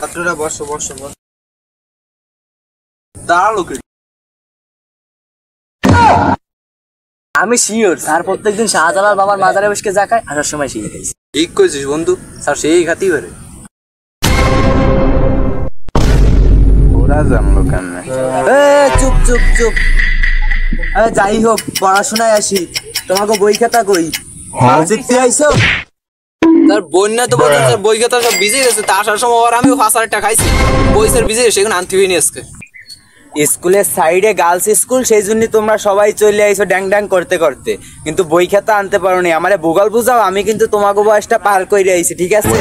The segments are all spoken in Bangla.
ছাত্ররা বসো বসো বসো। দাঁড়ালো কে? আমি শিওর স্যার প্রত্যেকদিন শাহজালাল বাবার মাজারে বসে যা খায় আসার সময় শিখে খাইছি। ঠিক কইছিস বন্ধু, স্যার সেই খাতেই পারে। ওরা জানলো কেমনে? চুপ চুপ চুপ। যাই হোক পড়াশোনায় আসি, তোমাকে বই খাতা কই? শিখতে আইছো? তার বন্যা তো বলছে তার বই খাতা সব ভিজে গেছে, তা আসার সময় আর আমি 5,000 টাকা খাইছি, বই স্যার ভিজে গেছে, এখন আনতে হয়নি আজকে। স্কুলের সাইডে গার্লস স্কুল, সেই জন্য তোমরা সবাই চলে আইছো ড্যাং ড্যাং করতে করতে, কিন্তু বই খাতা আনতে পারোনি। আমারে ভূগোল বুঝাও, আমি কিন্তু তোমাকে বয়সটা পার করে আইছি, ঠিক আছে?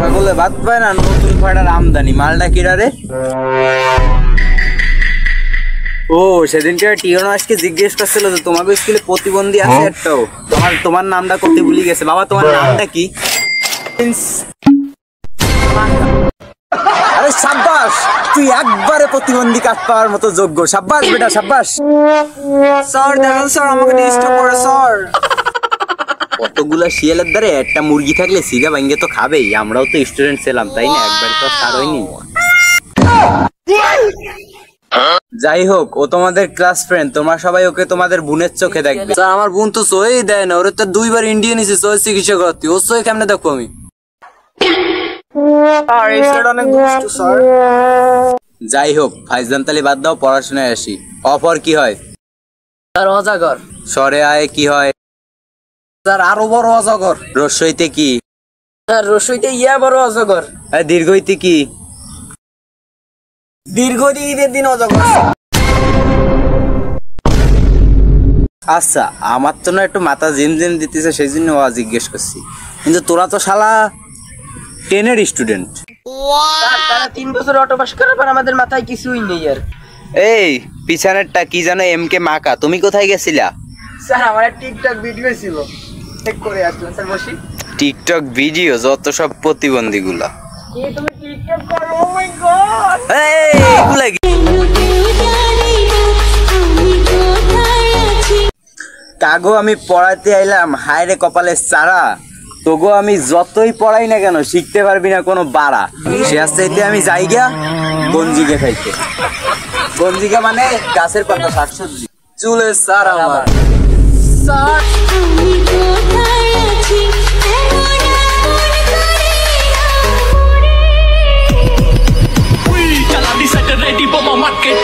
পাগলে বাদ পায় না, নতুন ফাটার আমদানি। মালটা কিরা রে? ও সেদিনকে টিয়নো আজকে জিজ্ঞেস করছিল যে তোমাকে স্কুলে প্রতিবন্ধী আছে একটাও। তোমার নামটা করতে ভুলে গেছে। বাবা তোমার নামটা কি? আরে সাব্বাস, তুই একবারে প্রতিবন্ধী কাজ পাওয়ার মতো যোগ্য। সাব্বাস বেটা সাব্বাস। স্যার দেখেন স্যার, আমাকে ডিস্টার্ব করে স্যার। কতগুলা শিয়ালের দ্বারে একটা মুরগি থাকলে সিগা ভাঙ্গে তো খাবেই। আমরাও তো স্টুডেন্ট ছিলাম তাই না, একবার তো স্যার হয়নি। যাই হোক, ও তোমাদের ক্লাস ফ্রেন্ড, তোমরা সবাই ওকে তোমাদের বোনের চোখে দেখবে। স্যার আমার বোন তো সই দেয় না, ওরে তো 2বার ইন্ডিয়া নিছে সই চিকিৎসা করতে, ও সই কেমনে দেখো আমি? যাই হোক ফাইজলাম তালি বাদ দাও, পড়াশোনায় আসি। অপর কি হয়? স্যার অজাগর। সরে আয় কি হয়? স্যার আরো বড় অজগর। রস্যইতে কি? স্যার রসইতে ইয়া বড় অজগর। দীর্ঘইতে কি? দীর্ঘদিন ঈদের দিন অজগর। আচ্ছা আমার তো না একটু মাথা জিম জিম দিতেছে, সেই জন্য জিজ্ঞেস করছি, কিন্তু তোরা তো শালা 10-এর স্টুডেন্ট। 3 বছর অটো পাস করার পর আমাদের মাথায় কিছুই নেই আর। এই পিছনেরটা কি জানো? MK মাকা। তুমি কোথায় গেছিলা? স্যার আমার টিকটক ভিডিও ছিল, চেক করে আসলাম স্যার। বসি। TikTok video? যত সব প্রতিবন্ধী গুলা। তুমি টিকটক করো? ও মাই গড। কাগো আমি পড়াতে আইলাম, হায় রে কপালের চারা। তোগো আমি যতই পড়াই না কেন শিখতে পারবি না কোনো বাড়া। সে চাইতে আমি যাইগা গঞ্জিকে খাইতে। গঞ্জিকা মানে গাছের পাতা, শাকসবজি। চুলের স্যার আমার। Sir Ready for my market.